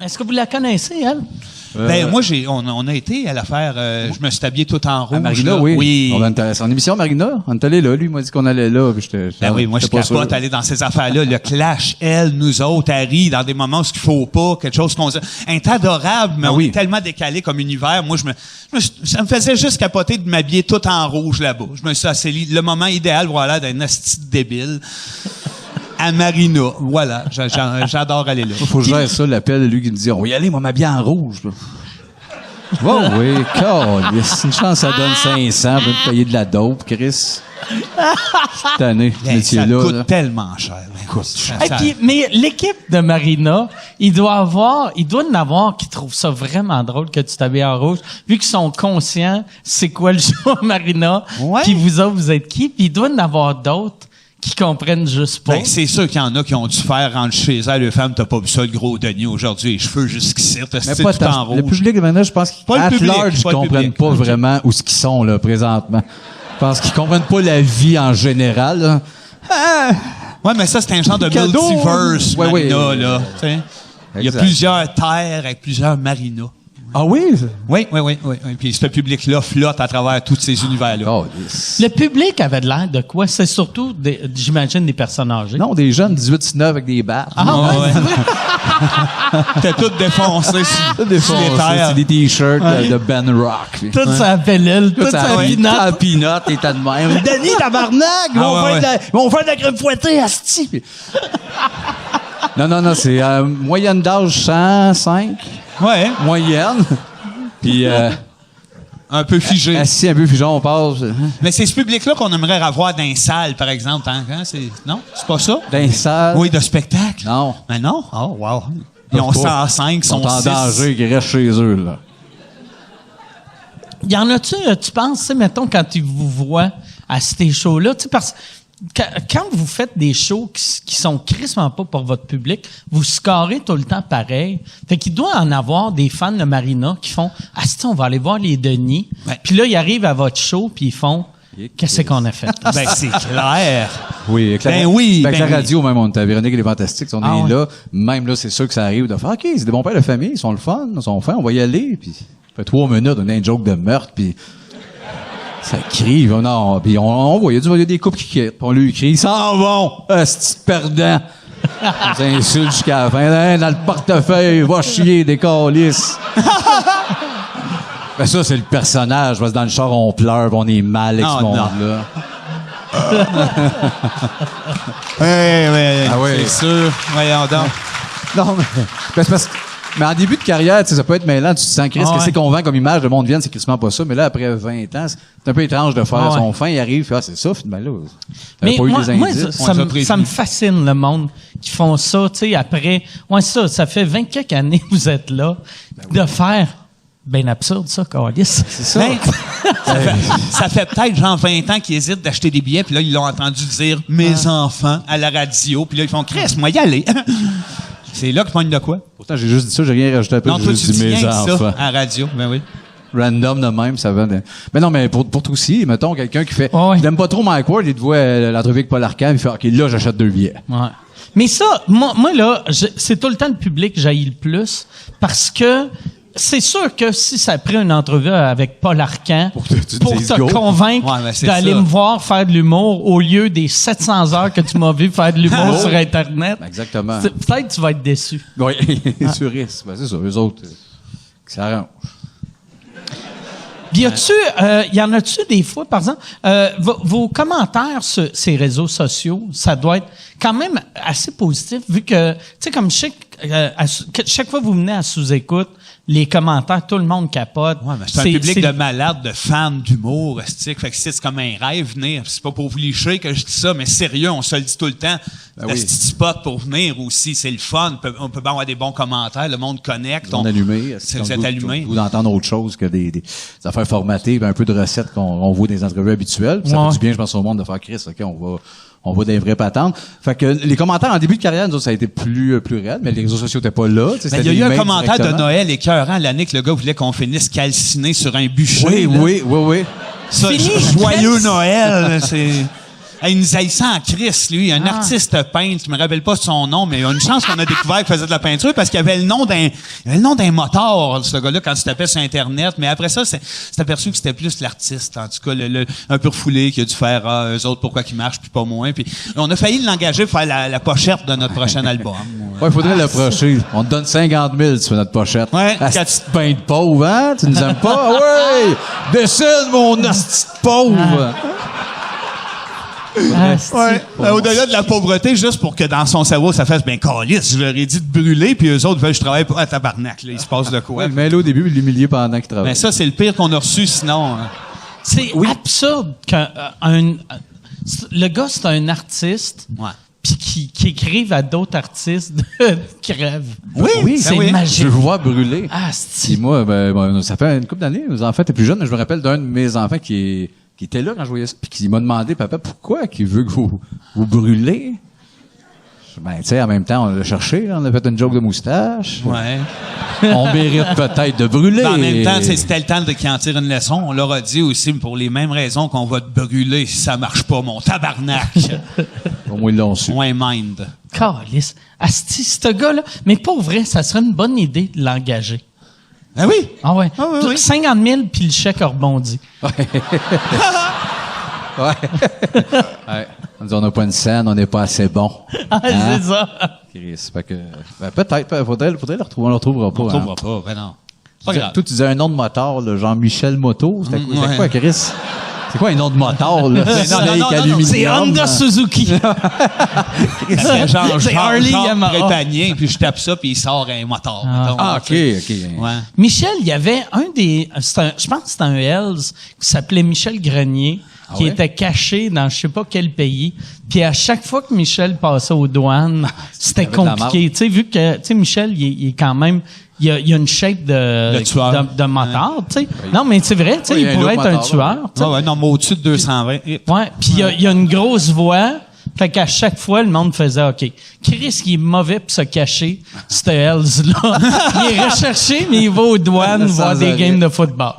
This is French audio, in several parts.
Est-ce que vous la connaissez, elle? Ben, moi, on a été à l'affaire, je me suis habillé tout en rouge. À Marina, là. oui. On a son émission Marina. On est allé là. Lui, il m'a dit qu'on allait là. Puis oui, moi, je capote aller dans ces affaires-là. Le clash, elle, nous autres, Harry, dans des moments où il faut pas, quelque chose qu'on... est adorable, mais on est tellement décalé comme univers. Moi, ça me faisait juste capoter de m'habiller tout en rouge là-bas. Je me suis assez le moment idéal, voilà, d'un asti débile. À Marina. Voilà. J'adore aller là. Faut que je gère ça, l'appel de lui qui me dit, on va y aller, moi, m'habiller en rouge, là. Oh oui, c'est une chance, ça donne 500 pour me payer de la dope, Chris. Je suis tanné, ce métier-là. Ça coûte tellement cher. Mais l'équipe de Marina, il doit en avoir qui trouvent ça vraiment drôle que tu t'habilles en rouge, vu qu'ils sont conscients c'est quoi le show Marina, puis vous autres, vous êtes qui, puis il doit en avoir d'autres qui comprennent juste pas. Ben, c'est sûr qu'il y en a qui ont dû faire rentrer chez elles, le femme, t'as pas vu ça, le gros Denis, aujourd'hui, les cheveux jusqu'ici, c'est tout en rouge. Le public, maintenant, je pense qu'à large, ils comprennent pas vraiment où ce qu'ils sont, là, présentement. Je pense qu'ils comprennent pas la vie en général, là. Ouais, mais ça, c'est un genre de multiverse, Marina, là. Il y a plusieurs terres avec plusieurs marinas. Ah oui? Oui. Puis ce public-là flotte à travers tous ces univers-là. Oh, yes. Le public avait de l'air de quoi? C'est surtout, j'imagine, des personnes âgées. Non, des jeunes 18-19 avec des barres. T'es tout défoncé sur les terres. C'est des t-shirts de Ben Rock. Tout ça pellule, tout ça pinotte. Tout pinotte et t'as de même. Denis, tabarnak! Ils vont faire de la crème fouettée, asti! Non, c'est moyenne d'âge 105. Ouais. Moyenne. Puis un peu figé. Assis un peu figé, on passe. Mais c'est ce public-là qu'on aimerait avoir dans les salles, par exemple. Hein? Non? C'est pas ça? Dans les salles? Oui, de spectacle. Non. Mais non? Oh, wow. Ils ont 105, ils sont en 6. danger, qu'ils restent chez eux, là. Y en a-tu, tu penses, mettons, quand ils vous voient à ces shows-là, tu sais, parce quand vous faites des shows qui sont crissement pas pour votre public, vous scorez tout le temps pareil. Fait qu'il doit en avoir des fans de Marina qui font « Ah, si on va aller voir les Denis. Ouais. » Puis là, ils arrivent à votre show puis ils font « Qu'est-ce qu'on a fait? » Ben, c'est clair. Oui, avec la radio, même, on était Véronique et les Fantastiques, on est là. Même là, c'est sûr que ça arrive de faire « OK, c'est des bons pères de famille, ils sont le fun, ils sont fins, on va y aller. » Puis ça fait 3 minutes, on a une joke de meurtre, puis... Ça crie, non, puis on voit, il y a des couples qui quittent, on lui crie, ils s'en vont, c'est perdant. On s'insulte jusqu'à la fin, dans le portefeuille, va chier, des câlisses. Ben ça, c'est le personnage, parce que dans le char, on pleure, on est mal avec ce monde-là. C'est sûr, voyons donc. Non, mais c'est parce que... Mais en début de carrière, ça peut être mêlant, tu te sens, Chris, que c'est convaincant comme image, le monde vient, c'est crissement pas ça, mais là, après 20 ans, c'est un peu étrange de faire son fin, il arrive, c'est ça, finalement, là. Mais moi, ça me fascine, le monde qui font ça, tu sais, après, ça fait 20 quelques années que vous êtes là, de faire, ben absurde, ça, câlisse. C'est ça. Ça fait peut-être genre 20 ans qu'ils hésitent d'acheter des billets, puis là, ils l'ont entendu dire « mes enfants » à la radio, puis là, ils font « Chris, moi, y aller ». C'est là qu'ils pognent de quoi? Pourtant, j'ai juste dit ça, j'ai rien rajouté après. Non, toi, tu dis rien que ça à la radio. Ben oui. Random de même, ça va. Mais non, mais pour toi aussi, mettons, quelqu'un qui fait... il n'aime pas trop Mike Ward, il te voit l'entrevue avec Paul Arcand, il fait « OK, là, j'achète 2 billets. » Ouais. Mais ça, moi là, c'est tout le temps le public que j'haïs le plus, parce que c'est sûr que si ça a pris une entrevue avec Paul Arcand pour te convaincre d'aller me voir faire de l'humour au lieu des 700 heures que tu m'as vu faire de l'humour sur Internet. Exactement. Peut-être que tu vas être déçu. Oui, tu risques. Ben, c'est ça, eux autres, qui s'arrangent. Y en a-tu des fois, par exemple, vos commentaires sur ces réseaux sociaux, ça doit être quand même assez positif, vu que, tu sais, comme chaque fois que vous venez à sous-écoute, les commentaires, tout le monde capote. Ouais, mais c'est un public de malades, de fans d'humour, fait que c'est comme un rêve venir. C'est pas pour vous licher que je dis ça, mais sérieux, on se le dit tout le temps. C'est un petit spot pour venir aussi, c'est le fun. On peut bien avoir des bons commentaires, le monde connecte. On est allumé. Vous êtes allumé. Vous d'entendre autre chose que des affaires formatées, un peu de recettes qu'on voit dans les entrevues habituelles. Ça fait du bien, je pense, au monde de faire Chris, OK, on va des vraies patentes. Fait que les commentaires en début de carrière, nous autres, ça a été plus raide, mais les réseaux sociaux n'étaient pas là. Il y a eu un commentaire de Noël écœurant l'année que le gars voulait qu'on finisse calciné sur un bûcher. Oui. Ça, joyeux Noël, c'est... Il nous haïssait en Christ, lui. Un artiste peintre, je me rappelle pas son nom, mais il y a une chance qu'on a découvert qu'il faisait de la peinture parce qu'il avait le nom d'un moteur, ce gars-là, quand tu tapais sur Internet. Mais après ça, c'est aperçu que c'était plus l'artiste. En tout cas, un peu refoulé qui a dû faire eux autres, pourquoi qu'ils marchent, puis pas moins. Puis on a failli l'engager pour faire la pochette de notre prochain album. Ouais, il faudrait l'approcher. On te donne 50 000 si tu fais notre pochette. Ouais. Asti de pain de pauvre, hein? Tu nous aimes pas? Ouais! Décide, mon asti de pauvre! Au-delà de la pauvreté, juste pour que dans son cerveau, ça fasse bien calice. Je leur ai dit de brûler, puis eux autres veulent que je travaille pour tabarnak. Là, il se passe de quoi? Mais là, au début, il l'humiliait pendant qu'il travaille. Mais ça, c'est le pire qu'on a reçu, sinon. C'est absurde qu'un le gars, c'est un artiste. Ouais. Puis qui écrivent à d'autres artistes de crève. Oui, c'est oui. magique. Je le vois brûler. Ah, Puis moi, ça fait une couple d'années, mes enfants étaient plus jeunes, mais je me rappelle d'un de mes enfants qui était là quand je voyais ça, puis qui m'a demandé, papa, pourquoi qu'il veut que vous brûlez? Ben, tu sais, en même temps, on l'a cherché, là, on a fait une joke de moustache. Ouais. On mérite peut-être de brûler. Ben, en même temps, c'était le temps de qu'il en tire une leçon. On leur a dit aussi, pour les mêmes raisons qu'on va te brûler si ça marche pas, mon tabarnak. Au moins, ils l'ont su. Moins mind. Calice. Asti, ce gars-là. Mais pour vrai, ça serait une bonne idée de l'engager. Ah oui? Ah ouais. Ah oui. 50 000 puis le chèque a rebondi. Ouais. Ouais. On dit, on n'a pas une scène, on n'est pas assez bon. Ah, c'est ça. Chris, fait que, peut-être, faudrait le retrouver, on le retrouvera pas. On ne trouvera pas, ben non. Pas grave. Toi, tu disais un nom de moteur, là, Jean-Michel Moto. C'était ouais. quoi, Chris? C'est quoi un nom de moteur, là? Non, C'est Honda Suzuki. C'est genre C'est Harley Yamaha. Brétanien, puis je tape ça, puis il sort un moteur. mettons, OK. Ouais. Michel, il y avait je pense que c'était un Hells qui s'appelait Michel Grenier, qui était caché dans je sais pas quel pays. Puis à chaque fois que Michel passait aux douanes, c'était compliqué. Tu sais, vu que, tu sais, Michel, il est quand même, il y a une shape de moteur, tu sais. Non, mais c'est vrai, tu sais, il pourrait être un tueur. Ouais, non, mais au-dessus de 220. Ouais, puis il y a une grosse voix. Fait qu'à chaque fois, le monde faisait OK. Chris, il est mauvais pour se cacher, ce Hells-là. Il est recherché, mais il va aux douanes voir des games de football.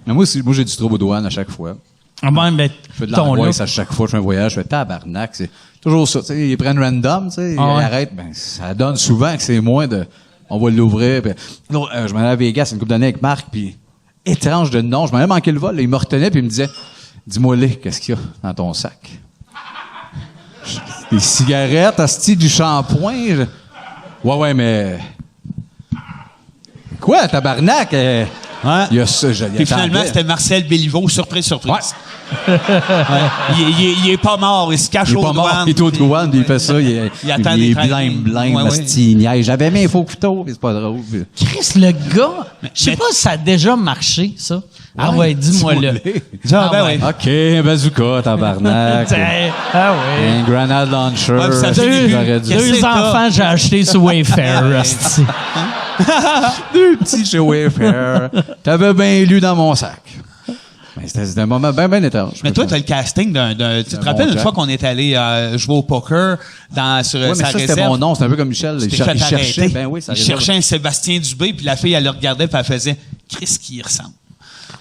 Mais moi, j'ai du trouble aux douanes à chaque fois. Ah ben, Je fais de l'angoisse à chaque fois que je fais un voyage. Je fais tabarnak. C'est toujours ça. Tu sais, ils prennent random, tu sais, ils arrêtent. Ben, ça donne souvent que c'est moins de. On va l'ouvrir. Puis, je m'en allais à Vegas une couple d'années avec Marc, puis étrange de nom. Je m'en allais manquer le vol. Là, il me retenait, puis il me disait, dis-moi, qu'est-ce qu'il y a dans ton sac? Des cigarettes, asti, du shampoing. Ouais, mais. Quoi, tabarnak? Ouais. Il y a ça, Puis finalement, c'était Marcel Béliveau, surprise. Ouais. Il est pas mort, il se cache Il est aux pas mort, douanes. il est aux douanes, puis il fait ça, il attend est des trains. blême, Ouais. asti, niaise. J'avais mis un faux couteau, mais c'est pas drôle. Chris, le gars, je sais pas si ça a déjà marché, ça. Ah ouais, dis-moi là. Ah, ben oui. OK, un bazooka, tabarnak. Ah ouais. Un grenade launcher. Ouais, ça fait J'aurais dû- Qu'est-ce Deux que enfants, j'ai acheté sur Wayfair, asti. Deux petits chez Wayfair. T'avais bien lu dans mon sac. Mais c'était un moment bien étrange. Mais toi, t'as le casting tu te rappelles une fois qu'on est allé jouer au poker sur Ouais, mais sa ça, c'était réserve? mon nom. C'était un peu comme Michel. Il T'es fait cherchait. arrêter. Ben oui, ça il cherchait un Sébastien Dubé, puis la fille, elle le regardait, puis elle faisait « Chris qui y ressemble ».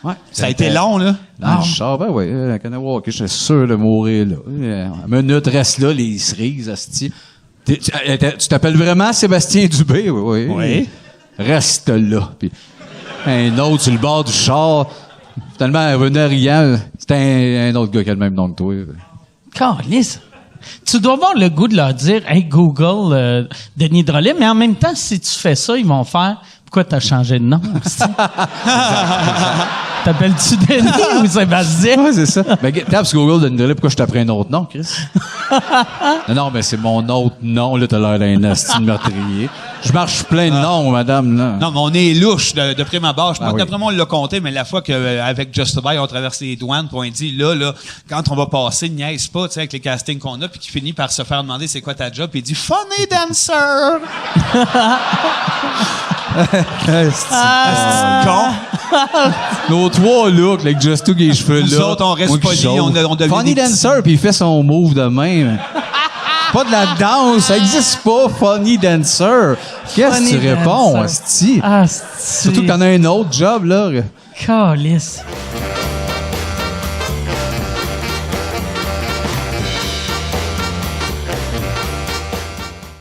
Ouais. Ça a été long, là. Dans le char, ben oui. À Kanawake, j'étais sûr de mourir là. Une minute, reste là, les cerises, asti. Tu t'appelles vraiment Sébastien Dubé? Oui. Oui. Reste là. Puis un autre sur le bord du char. Finalement, elle venait riant. C'était un autre gars qui a le même nom que toi. Calisse. Tu dois avoir le goût de leur dire « Hey, Google, Denis Drolet », mais en même temps, si tu fais ça, ils vont faire « Pourquoi t'as changé de nom? » T'appelles-tu Denis ou Sébastien? Ouais, c'est ça. Ben, tape sur Google de pourquoi je t'apprends un autre nom, Chris? non, mais c'est mon autre nom, là, t'as l'air d'un asti de meurtrier. Je marche plein de noms, madame, là. Non, mais on est louche de prime abord. Je pense oui. qu'après moi, on l'a compté, mais la fois qu'avec Just Buy, on traverse les douanes, puis on dit, là, quand on va passer, niaise pas, tu sais, avec les castings qu'on a, puis qui finit par se faire demander c'est quoi ta job, puis il dit, funny dancer! Con. Nos trois looks, avec Just Two qui a les cheveux là. Nous autres, on reste polis, on devient Funny des petits- Dancer, puis il fait son move de même. Pas de la danse, ça existe pas, Funny Dancer. Qu'est-ce que tu Funny réponds, Dancer. asti? Asti. Surtout que t'en as un autre job, là. Calisse.